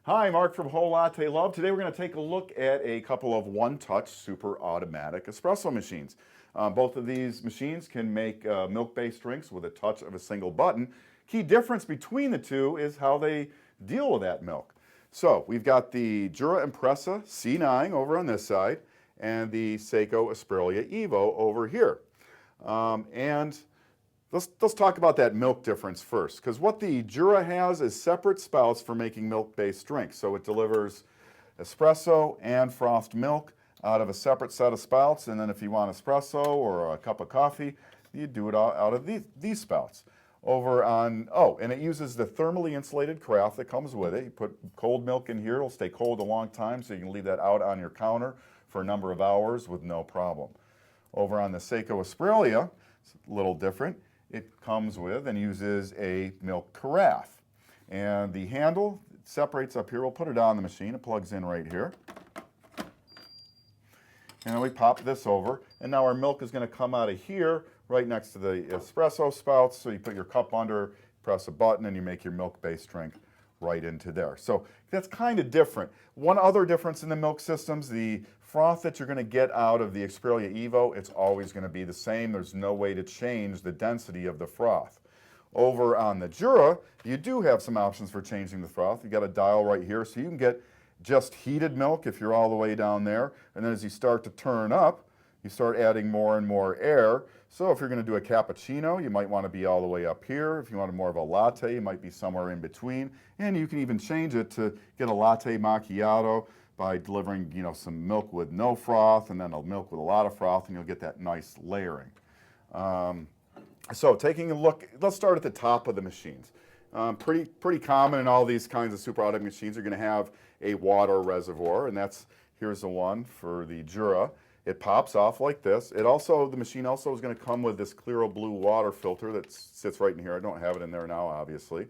Hi, Mark from Whole Latte Love. Today we're going to take a look at a couple of one-touch super automatic espresso machines. Both of these machines can make milk-based drinks with a touch of a single button. Key difference between the two is how they deal with that milk. So we've got the Jura Impressa C9 over on this side and the Saeco Exprelia Evo over here. And let's talk about that milk difference first, because what the Jura has is separate spouts for making milk-based drinks. So it delivers espresso and frothed milk out of a separate set of spouts, and then if you want espresso or a cup of coffee, you do it out of these spouts. Over on, and it uses the thermally insulated carafe that comes with it. You put cold milk in here, it'll stay cold a long time, so you can leave that out on your counter for a number of hours with no problem. Over on the Saeco Exprelia, it's a little different. It comes with and uses a milk carafe. And the handle separates up here. We'll put it on the machine. It plugs in right here. And then we pop this over. And now our milk is going to come out of here right next to the espresso spouts. So you put your cup under, press a button, and you make your milk-based drink right into there. So that's kind of different. One other difference in the milk systems, the froth that you're going to get out of the Exprelia Evo, it's always going to be the same. There's no way to change the density of the froth. Over on the Jura, you do have some options for changing the froth. You've got a dial right here, so you can get just heated milk if you're all the way down there. And then as you start to turn up, you start adding more and more air. So if you're going to do a cappuccino, you might want to be all the way up here. If you wanted more of a latte, you might be somewhere in between. And you can even change it to get a latte macchiato by delivering, some milk with no froth and then a milk with a lot of froth, and you'll get that nice layering. So taking a look, let's start at the top of the machines. Pretty common in all these kinds of super automatic machines. You're going to have a water reservoir, and here's the one for the Jura. It pops off like this. The machine also is going to come with this clear blue water filter that sits right in here. I don't have it in there now, obviously.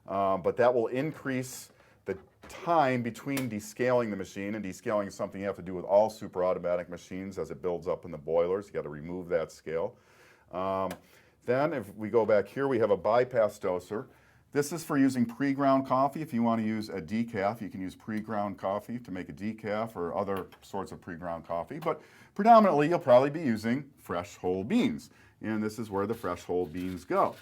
But that will increase the time between descaling the machine, and descaling is something you have to do with all super automatic machines as it builds up in the boilers. You got to remove that scale. Then if we go back here, we have a bypass doser. This is for using pre-ground coffee. If you want to use a decaf, you can use pre-ground coffee to make a decaf or other sorts of pre-ground coffee. But predominantly, you'll probably be using fresh whole beans. And this is where the fresh whole beans go.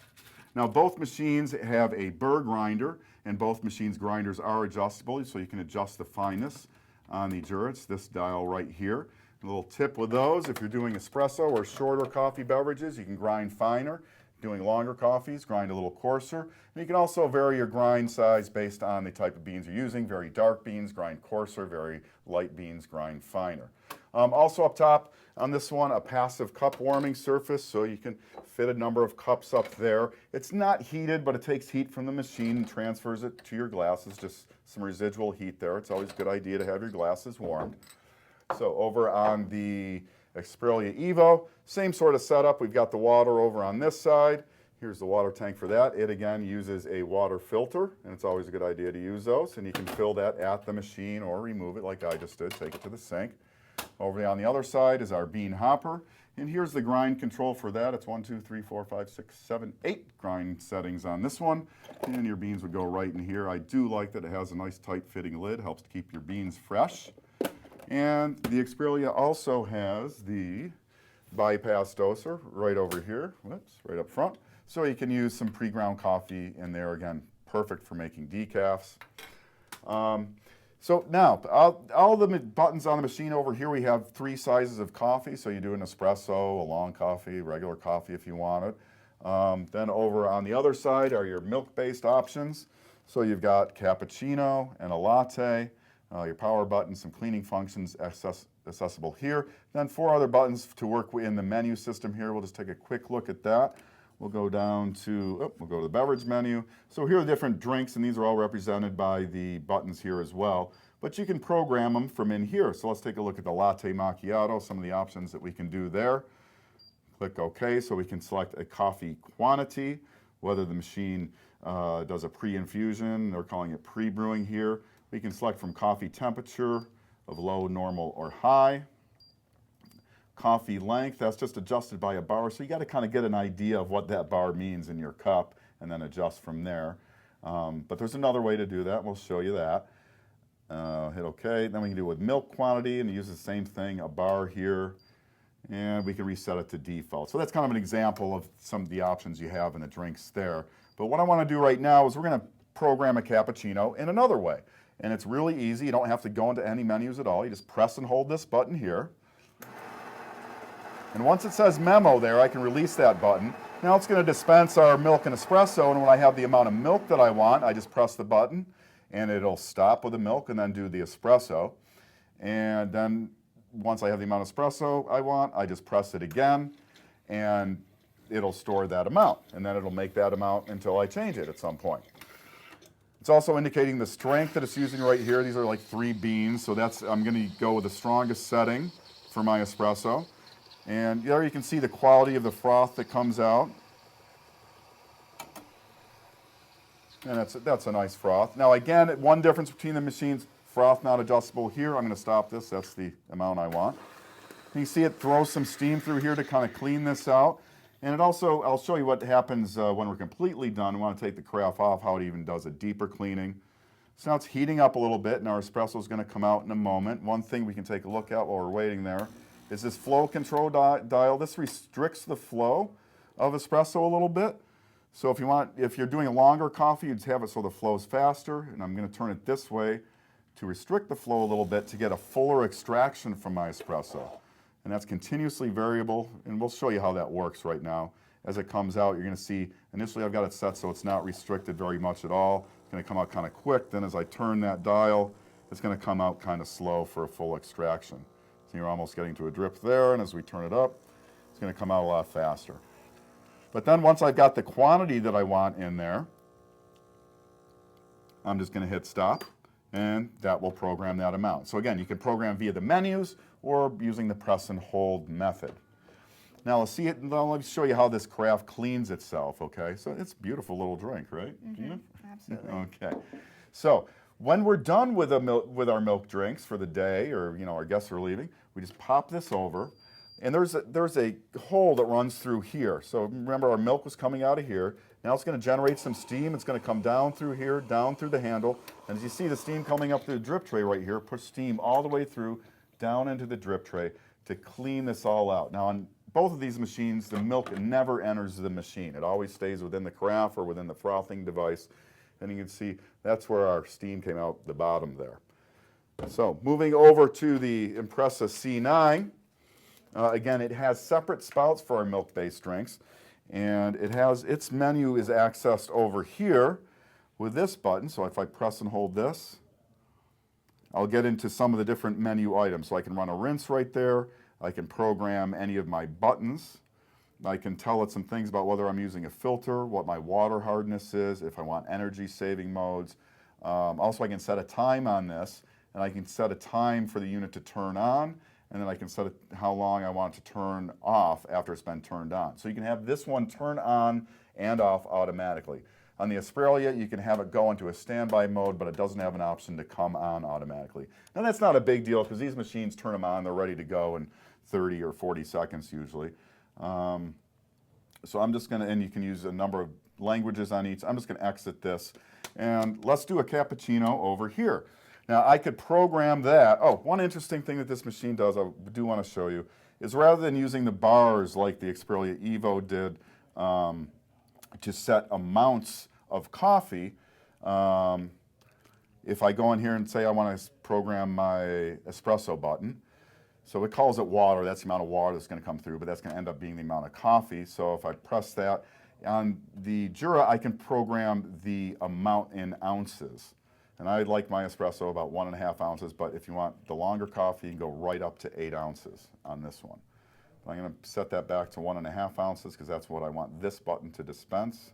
Now, both machines have a Burr Grinder, and both machines' grinders are adjustable, so you can adjust the fineness on the Jura. It's this dial right here. A little tip with those, if you're doing espresso or shorter coffee beverages, you can grind finer. Doing longer coffees, grind a little coarser. And you can also vary your grind size based on the type of beans you're using. Very dark beans, grind coarser. Very light beans, grind finer. Also up top on this one, a passive cup warming surface, so you can fit a number of cups up there. It's not heated, but it takes heat from the machine and transfers it to your glasses, just some residual heat there. It's always a good idea to have your glasses warmed. So over on the Exprelia Evo, same sort of setup. We've got the water over on this side. Here's the water tank for that. It again uses a water filter, and it's always a good idea to use those. And you can fill that at the machine or remove it like I just did, take it to the sink. Over on the other side is our bean hopper. And here's the grind control for that. It's 1, 2, 3, 4, 5, 6, 7, 8 grind settings on this one. And your beans would go right in here. I do like that it has a nice tight fitting lid. Helps to keep your beans fresh. And the Exprelia also has the bypass doser right over here, right up front. So you can use some pre-ground coffee in there. Again, perfect for making decafs. So now, all the buttons on the machine over here, we have 3 sizes of coffee. So you do an espresso, a long coffee, regular coffee if you want it. Then over on the other side are your milk-based options. So you've got cappuccino and a latte. Your power button, some cleaning functions accessible here. Then 4 other buttons to work in the menu system here. We'll just take a quick look at that. We'll go down to, we'll go to the beverage menu. So here are the different drinks, and these are all represented by the buttons here as well. But you can program them from in here. So let's take a look at the latte macchiato, some of the options that we can do there. Click OK, so we can select a coffee quantity, whether the machine does a pre-infusion, they're calling it pre-brewing here. We can select from coffee temperature of low, normal, or high. Coffee length, that's just adjusted by a bar, so you got to kind of get an idea of what that bar means in your cup and then adjust from there. But there's another way to do that, we'll show you that. Hit OK. Then we can do it with milk quantity and use the same thing, a bar here. And we can reset it to default. So that's kind of an example of some of the options you have in the drinks there. But what I want to do right now is we're going to program a cappuccino in another way. And it's really easy. You don't have to go into any menus at all. You just press and hold this button here. And once it says memo there, I can release that button. Now it's going to dispense our milk and espresso, and when I have the amount of milk that I want, I just press the button, and it'll stop with the milk and then do the espresso. And then once I have the amount of espresso I want, I just press it again, and it'll store that amount. And then it'll make that amount until I change it at some point. It's also indicating the strength that it's using right here. These are like 3 beans, so I'm going to go with the strongest setting for my espresso. And there you can see the quality of the froth that comes out. And that's a nice froth. Now again, one difference between the machines, froth not adjustable here. I'm going to stop this. That's the amount I want. And you see it throws some steam through here to kind of clean this out. And it also, I'll show you what happens when we're completely done. We want to take the carafe off, how it even does a deeper cleaning. So now it's heating up a little bit, and our espresso is going to come out in a moment. One thing we can take a look at while we're waiting there is this flow control dial. This restricts the flow of espresso a little bit. So if you're doing a longer coffee, you'd have it so the flow's faster, and I'm going to turn it this way to restrict the flow a little bit to get a fuller extraction from my espresso. And that's continuously variable, and we'll show you how that works right now. As it comes out, you're going to see, initially I've got it set so it's not restricted very much at all. It's going to come out kind of quick. Then as I turn that dial, it's going to come out kind of slow for a full extraction. So you're almost getting to a drip there, and as we turn it up, it's going to come out a lot faster. But then once I've got the quantity that I want in there, I'm just going to hit stop, and that will program that amount. So again, you can program via the menus or using the press and hold method. Now let's see it. Now let me show you how this carafe cleans itself. Okay, so it's a beautiful little drink, right? Mm-hmm. Absolutely. Okay, so when we're done with our milk drinks for the day, or our guests are leaving, we just pop this over. And there's a hole that runs through here. So remember, our milk was coming out of here. Now it's going to generate some steam. It's going to come down through here, down through the handle. And as you see the steam coming up through the drip tray right here, push steam all the way through, down into the drip tray to clean this all out. Now on both of these machines, the milk never enters the machine. It always stays within the carafe or within the frothing device. And you can see that's where our steam came out the bottom there. So moving over to the Impressa C9. Again, it has separate spouts for our milk-based drinks, and its menu is accessed over here with this button. So if I press and hold this, I'll get into some of the different menu items. So I can run a rinse right there. I can program any of my buttons. I can tell it some things about whether I'm using a filter, what my water hardness is, if I want energy-saving modes. Also, I can set a time on this, and I can set a time for the unit to turn on, and then I can set how long I want it to turn off after it's been turned on. So you can have this one turn on and off automatically. On the Exprelia, you can have it go into a standby mode, but it doesn't have an option to come on automatically. Now that's not a big deal because these machines turn them on, they're ready to go in 30 or 40 seconds usually. So I'm just going to, and you can use a number of languages on each. I'm just going to exit this, and let's do a cappuccino over here. Now I could program that. Oh, one interesting thing that this machine does, I do want to show you, is rather than using the bars like the Exprelia Evo did to set amounts of coffee, if I go in here and say I want to program my espresso button, so it calls it water, that's the amount of water that's going to come through, but that's going to end up being the amount of coffee. So if I press that, on the Jura I can program the amount in ounces. And I like my espresso about 1.5 ounces, but if you want the longer coffee, you can go right up to 8 ounces on this one. I'm going to set that back to 1.5 ounces because that's what I want this button to dispense.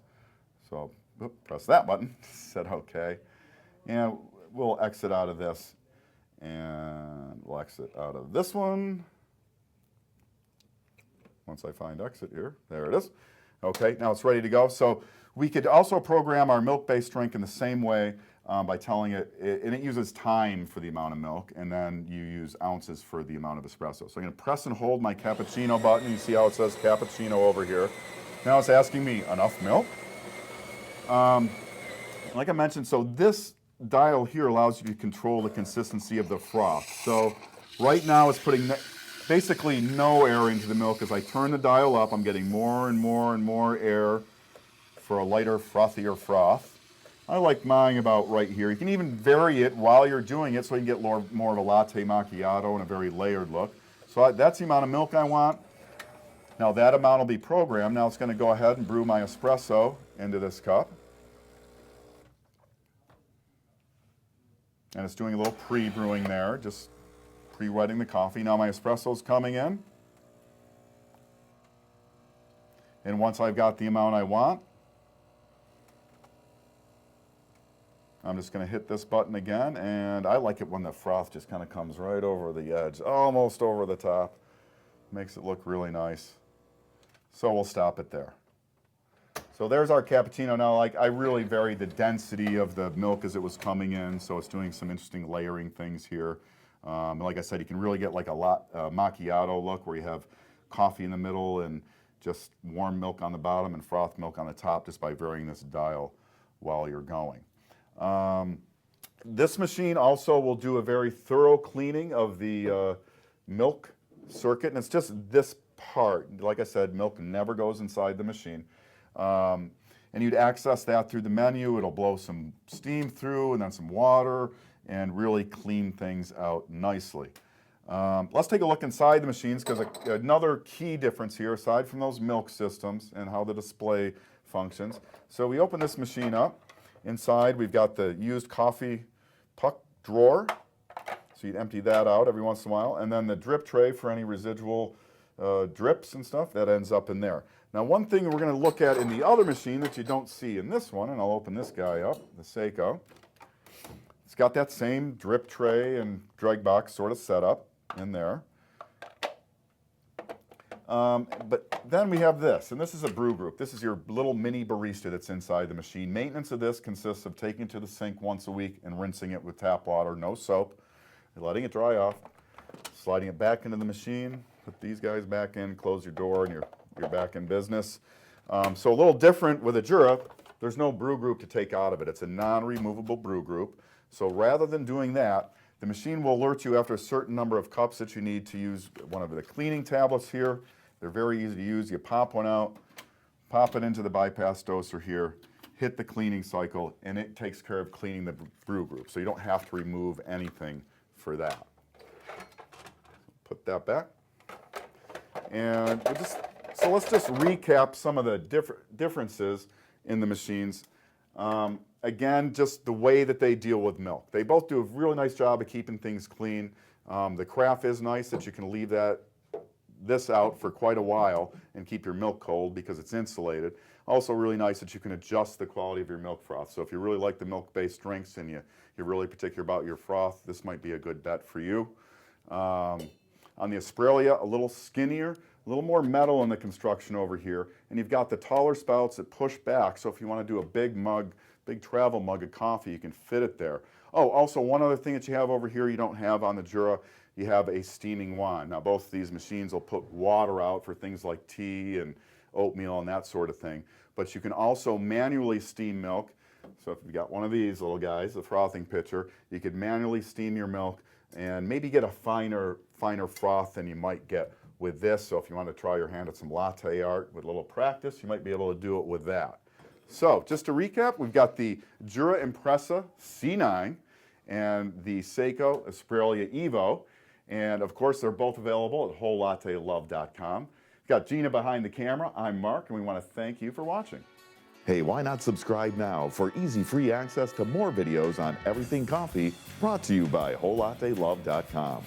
So press that button, set OK. And we'll exit out of this, and we'll exit out of this one. Once I find exit here, there it is. Okay, now it's ready to go. So we could also program our milk-based drink in the same way by telling it, and it uses time for the amount of milk, and then you use ounces for the amount of espresso. So I'm going to press and hold my cappuccino button. You see how it says cappuccino over here. Now it's asking me enough milk. Like I mentioned, so this dial here allows you to control the consistency of the froth. So right now it's putting basically no air into the milk. As I turn the dial up, I'm getting more and more and more air for a lighter, frothier froth. I like mine about right here. You can even vary it while you're doing it so you can get more of a latte macchiato and a very layered look. So that's the amount of milk I want. Now that amount will be programmed. Now it's going to go ahead and brew my espresso into this cup. And it's doing a little pre-brewing there, just pre-wetting the coffee. Now my espresso's coming in. And once I've got the amount I want, I'm just going to hit this button again, and I like it when the froth just kind of comes right over the edge, almost over the top. Makes it look really nice. So we'll stop it there. So there's our cappuccino. Now, I really varied the density of the milk as it was coming in, so it's doing some interesting layering things here. Like I said, you can really get like a macchiato look where you have coffee in the middle and just warm milk on the bottom and froth milk on the top just by varying this dial while you're going. This machine also will do a very thorough cleaning of the milk circuit, and it's just this part. Like I said, milk never goes inside the machine. And you'd access that through the menu. It'll blow some steam through and then some water and really clean things out nicely. Let's take a look inside the machines, because another key difference here, aside from those milk systems and how the display functions. So we open this machine up. Inside we've got the used coffee puck drawer. So you'd empty that out every once in a while. And then the drip tray for any residual drips and stuff, that ends up in there. Now one thing we're going to look at in the other machine that you don't see in this one, and I'll open this guy up, the Saeco. It's got that same drip tray and drag box sort of setup in there. But then we have this, and this is a brew group. This is your little mini barista that's inside the machine. Maintenance of this consists of taking it to the sink once a week and rinsing it with tap water, no soap, and letting it dry off, sliding it back into the machine, put these guys back in, close your door, and you're back in business. So a little different with a Jura, there's no brew group to take out of it. It's a non-removable brew group. So rather than doing that, the machine will alert you after a certain number of cups that you need to use one of the cleaning tablets here. They're very easy to use. You pop one out, pop it into the bypass doser here, hit the cleaning cycle, and it takes care of cleaning the brew group. So you don't have to remove anything for that. Put that back. And so let's just recap some of the differences in the machines. Again, just the way that they deal with milk. They both do a really nice job of keeping things clean. The craft is nice that you can leave this out for quite a while and keep your milk cold because it's insulated. Also really nice that you can adjust the quality of your milk froth. So if you really like the milk-based drinks and you're really particular about your froth, this might be a good bet for you. On the Exprelia, a little skinnier, a little more metal in the construction over here, and you've got the taller spouts that push back, so if you want to do a big mug, big travel mug of coffee, you can fit it there. Oh, also one other thing that you have over here you don't have on the Jura, you have a steaming wand. Now both of these machines will put water out for things like tea and oatmeal and that sort of thing, but you can also manually steam milk. So if you've got one of these little guys, the frothing pitcher, you could manually steam your milk and maybe get a finer froth than you might get with this. So if you want to try your hand at some latte art with a little practice, you might be able to do it with that. So just to recap, we've got the Jura Impressa C9 and the Saeco Exprelia Evo. And of course, they're both available at wholelattelove.com. We've got Gina behind the camera. I'm Mark, and we want to thank you for watching. Hey, why not subscribe now for easy free access to more videos on everything coffee, brought to you by wholelattelove.com.